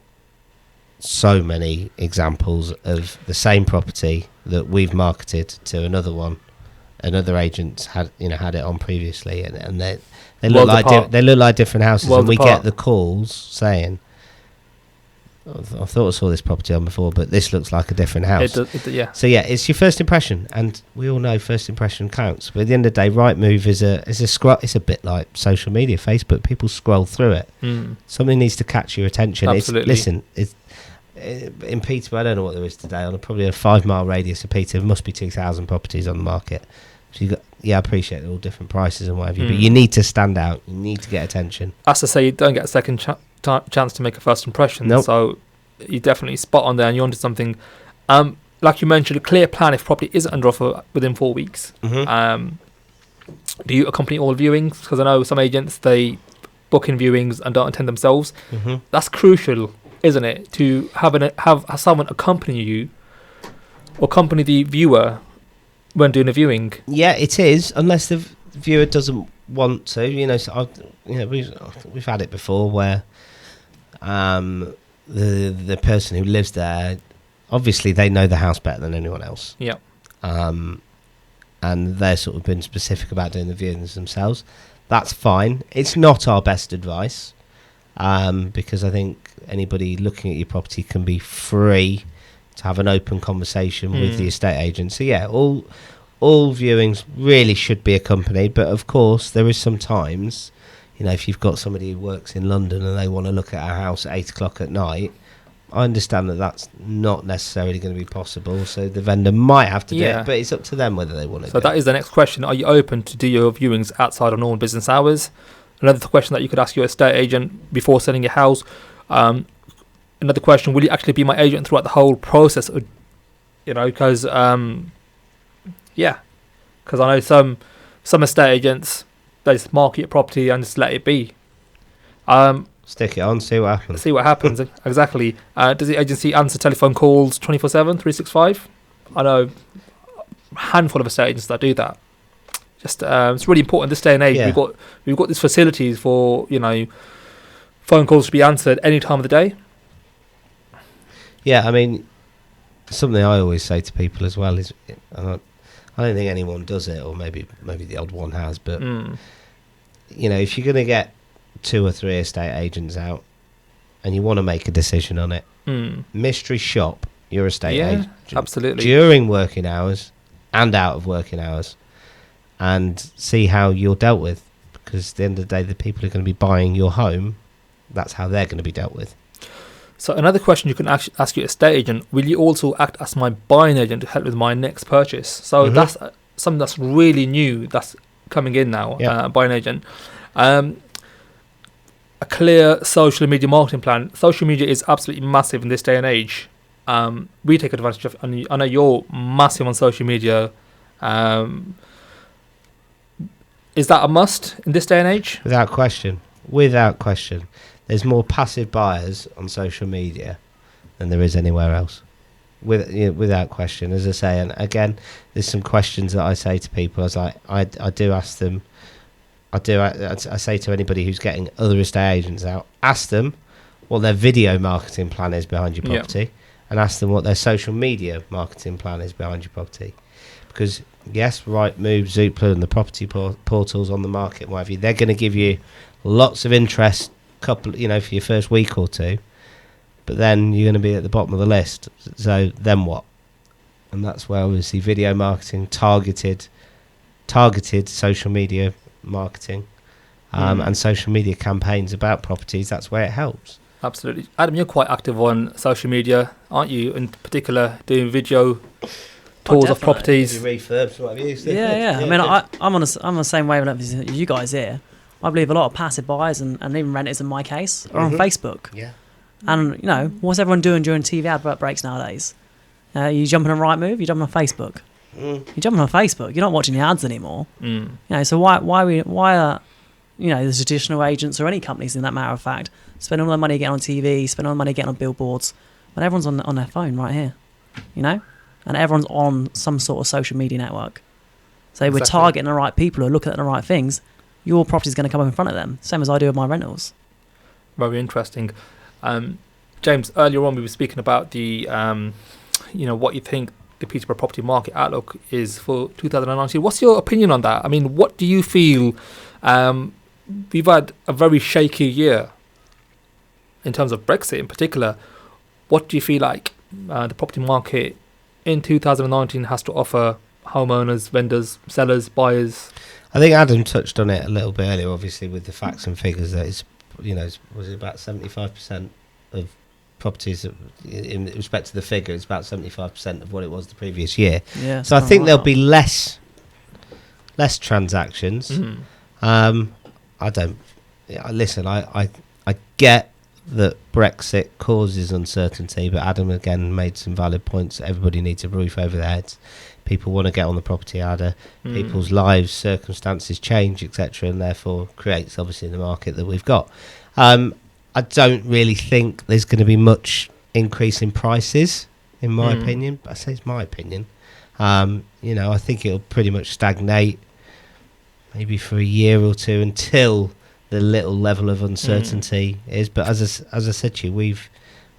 so many examples of the same property that we've marketed to another agent had it on previously, and they look like different houses, and we get the calls saying, I thought I saw this property on before, but this looks like a different house. Yeah. So yeah, it's your first impression, and we all know first impression counts. But at the end of the day, Rightmove is a scroll. It's a bit like social media, Facebook. People scroll through it. Something needs to catch your attention. Absolutely. It's in Peterborough, I don't know what there is today. On probably a 5-mile radius of Peterborough, there must be 2,000 properties on the market. So I appreciate they're all different prices and whatever, but you need to stand out. You need to get attention. As I say, you don't get a second chance to make a first impression. Nope. So you're definitely spot on there, and you're onto something. Like you mentioned, a clear plan if property isn't under offer within 4 weeks. Do you accompany all viewings? Because I know some agents, they book in viewings and don't attend themselves. That's crucial, isn't it, to have someone accompany you or accompany the viewer when doing a viewing? Yeah, it is, unless viewer doesn't want to, we've had it before where the person who lives there, obviously they know the house better than anyone else. Yeah. And they're sort of been specific about doing the viewings themselves. That's fine. It's not our best advice, because I think anybody looking at your property can be free to have an open conversation with the estate agent. So yeah, all viewings really should be accompanied, but of course there is sometimes, if you've got somebody who works in London and they want to look at a house at 8 o'clock at night, I understand that that's not necessarily going to be possible, so the vendor might have to do it, but it's up to them whether they want to do it. So that is the next question. Are you open to do your viewings outside of normal business hours? Another question that you could ask your estate agent before selling your house. Another question, will you actually be my agent throughout the whole process? Because, because I know some estate agents, they just market your property and just let it be. Stick it on, see what happens. Exactly. Does the agency answer telephone calls 24/7, 365? I know a handful of estate agents that do that. Just it's really important this day and age. Yeah. We've got these facilities for phone calls to be answered any time of the day. Yeah, I mean, something I always say to people as well is, I don't think anyone does it, or maybe the odd one has, but if you're going to get 2 or 3 estate agents out and you want to make a decision on it, mystery shop your estate agent absolutely during working hours and out of working hours, and see how you're dealt with, because at the end of the day, the people who are going to be buying your home, that's how they're going to be dealt with. So another question you can ask your estate agent: will you also act as my buying agent to help with my next purchase? So that's something that's really new, that's coming in now. Buying agent. A clear social media marketing plan. Social media is absolutely massive in this day and age. We take advantage of, and I know you're massive on social media. Is that a must in this day and age? Without question. There's more passive buyers on social media than there is anywhere else. Without question, as I say. And again, there's some questions that I say to people. I do ask them. I say to anybody who's getting other estate agents out, ask them what their video marketing plan is behind your property, and ask them what their social media marketing plan is behind your property. Because yes, Rightmove, Zoopla, and the property portals on the market, what have you, they're going to give you lots of interest, for your first week or two, but then you're going to be at the bottom of the list. So then what? And that's where obviously video marketing, targeted social media marketing, and social media campaigns about properties, that's where it helps. Absolutely. Adam, you're quite active on social media, aren't you? In particular, doing video tours of properties. Refurbs, what have you? Yeah. I mean, I'm on the same wavelength as you guys here. I believe a lot of passive buyers and even renters in my case are on Facebook. Yeah. And, what's everyone doing during TV advert breaks nowadays? You jumping on Rightmove, you jumping on Facebook. You're jumping on Facebook, you're not watching the ads anymore. So why are the traditional agents or any companies, in that matter of fact, spend all their money getting on TV, spend all their money getting on billboards, when everyone's on their phone right here, and everyone's on some sort of social media network. So we're targeting the right people who are looking at the right things. Your property's going to come up in front of them, same as I do with my rentals. Very interesting. James, earlier on we were speaking about the what you think the Peterborough property market outlook is for 2019. What's your opinion on that? I mean, what do you feel? We've had a very shaky year in terms of Brexit in particular. What do you feel like the property market in 2019 has to offer homeowners, vendors, sellers, buyers? I think Adam touched on it a little bit earlier, obviously, with the facts and figures that it's, was it about 75% of properties, in respect to the figure, it's about 75% of what it was the previous year. Yeah, so I think there'll be less transactions. Listen, I get that Brexit causes uncertainty, but Adam again made some valid points. Everybody needs a roof over their heads. People want to get on the property ladder. People's lives, circumstances change, etc., and therefore creates obviously the market that we've got. I don't really think there's going to be much increase in prices, in my opinion. I say it's my opinion. I think it'll pretty much stagnate. maybe for a year or two until the little level of uncertainty is. But as I said to you, we've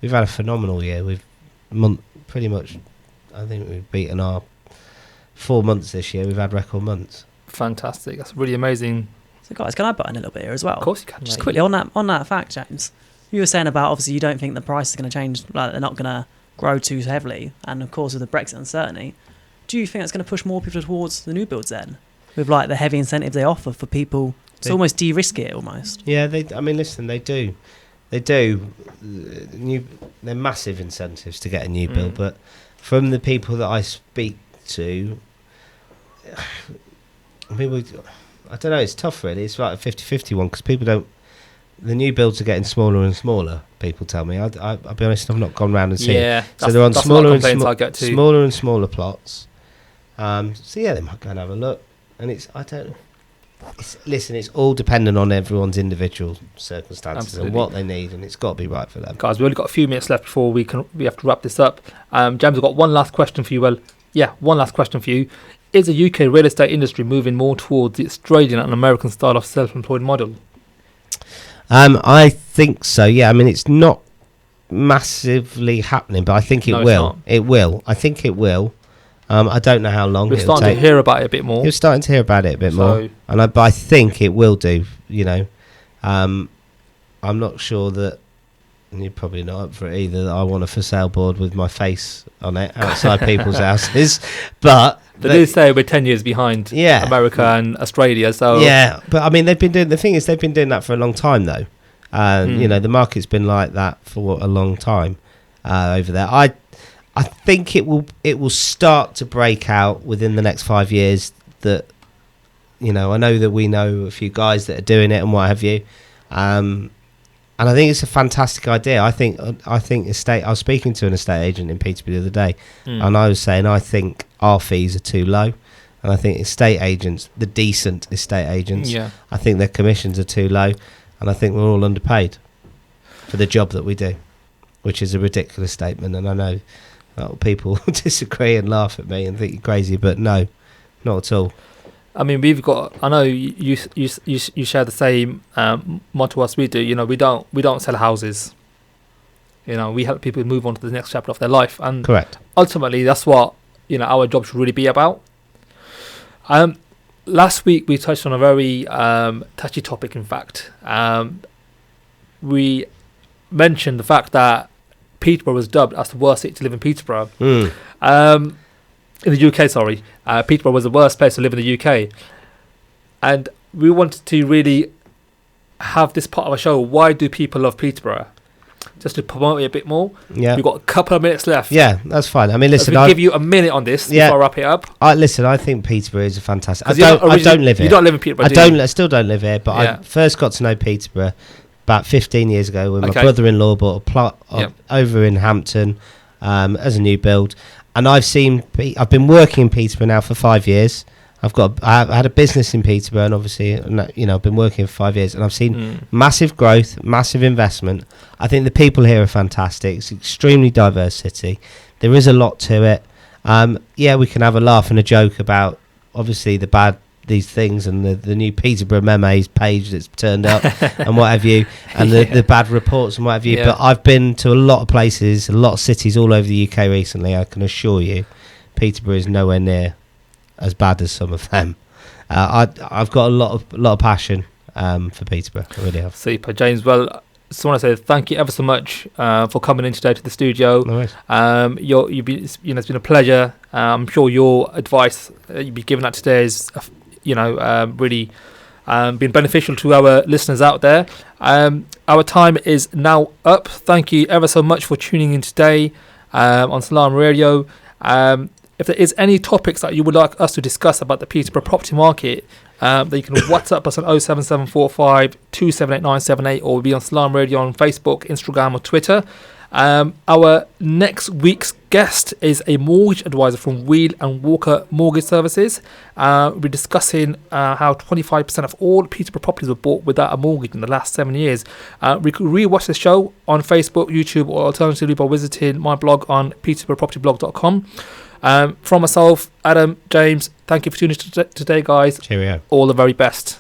had a phenomenal year. Pretty much, I think we've beaten our 4 months this year. We've had record months. Fantastic. That's really amazing. So guys, can I butt in a little bit here as well? Of course you can. Just quickly on that fact, James. You were saying about obviously you don't think the price is going to change, like they're not going to grow too heavily, and of course with the Brexit uncertainty, do you think that's going to push more people towards the new builds then? With like the heavy incentives they offer for people to almost de-risk it almost. Yeah, listen, they do. They're massive incentives to get a new build, but from the people that I speak to, I don't know, it's tough really. It's like a 50-50 one because people don't. The new builds are getting smaller and smaller. People tell me. I'll be honest. I've not gone round and seen. Yeah, so they're on smaller and smaller plots. So yeah, they might go and have a look. And it's all dependent on everyone's individual circumstances and what they need, and it's got to be right for them. Guys, we've only got a few minutes left before we have to wrap this up. James, I've got one last question for you. One last question for you. Is the UK real estate industry moving more towards the Australian and American style of self-employed model? I think so, yeah. I mean, it's not massively happening, but I think it will. It will. I think it will. I don't know how long. We're starting to hear about it a bit more. You're starting to hear about it a bit more. But I think it will do, you know. I'm not sure that, and you're probably not up for it either, that I want a for sale board with my face on it outside people's houses. But they do say we're 10 years behind America and Australia. So yeah, but I mean, they've been doing that for a long time though. You know, the market's been like that for a long time over there. I think it will start to break out within the next 5 years. That, you know, I know that we know a few guys that are doing it and what have you, and I think it's a fantastic idea. I think I was speaking to an estate agent in Peterborough the other day, and I was saying I think our fees are too low, and I think estate agents, the decent estate agents, I think their commissions are too low, and I think we're all underpaid for the job that we do, which is a ridiculous statement, and I know people disagree and laugh at me and think you're crazy, but no, not at all. I mean, I know you share the same motto as we do. You know, we don't sell houses. You know, we help people move on to the next chapter of their life, and correct. Ultimately, that's what, you know, our job should really be about. Last week we touched on a very touchy topic. In fact, we mentioned the fact that Peterborough was dubbed as the worst city to live in Peterborough. In the UK, sorry. Peterborough was the worst place to live in the UK. And we wanted to really have this part of our show. Why do people love Peterborough? Just to promote it a bit more. Yeah. We've got a couple of minutes left. Yeah, that's fine. I mean, listen, I'll give you a minute on this before I wrap it up. Listen, I think Peterborough is a fantastic... I don't live here. You don't live in Peterborough, I still don't live here, but I first got to know Peterborough about 15 years ago when my brother-in-law bought a plot over in Hampton as a new build. And I've been working in Peterborough now for 5 years. I had a business in Peterborough, and obviously, you know, I've been working for 5 years, and I've seen massive growth, massive investment. I think the people here are fantastic. It's an extremely diverse city. There is a lot to it. We can have a laugh and a joke about obviously these things and the new Peterborough Memes page that's turned up and what have you, and the bad reports and what have you. But I've been to a lot of places, a lot of cities all over the UK recently. I can assure you, Peterborough is nowhere near as bad as some of them. I've got a lot of passion for Peterborough. I really have. Super, James. Well, just want to say thank you ever so much for coming in today to the studio. No worries. It's been a pleasure. I'm sure your advice you've been giving out today is really been beneficial to our listeners out there. Our time is now up. Thank you ever so much for tuning in today on Salaam Radio. If there is any topics that you would like us to discuss about the Peterborough property market, then you can WhatsApp us on 07745 278978, or be on Salaam Radio on Facebook, Instagram or Twitter. Our next week's guest is a mortgage advisor from Wheel and Walker Mortgage Services. We're discussing how 25% of all Peterborough properties were bought without a mortgage in the last 7 years. We could re-watch the show on Facebook, YouTube, or alternatively by visiting my blog on peterboroughpropertyblog.com. From myself, Adam, James, thank you for tuning in today, guys. Cheerio. All the very best.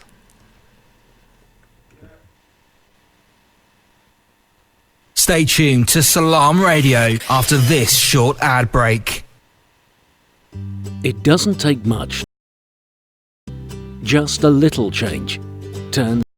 Stay tuned to Salaam Radio after this short ad break. It doesn't take much. Just a little change turns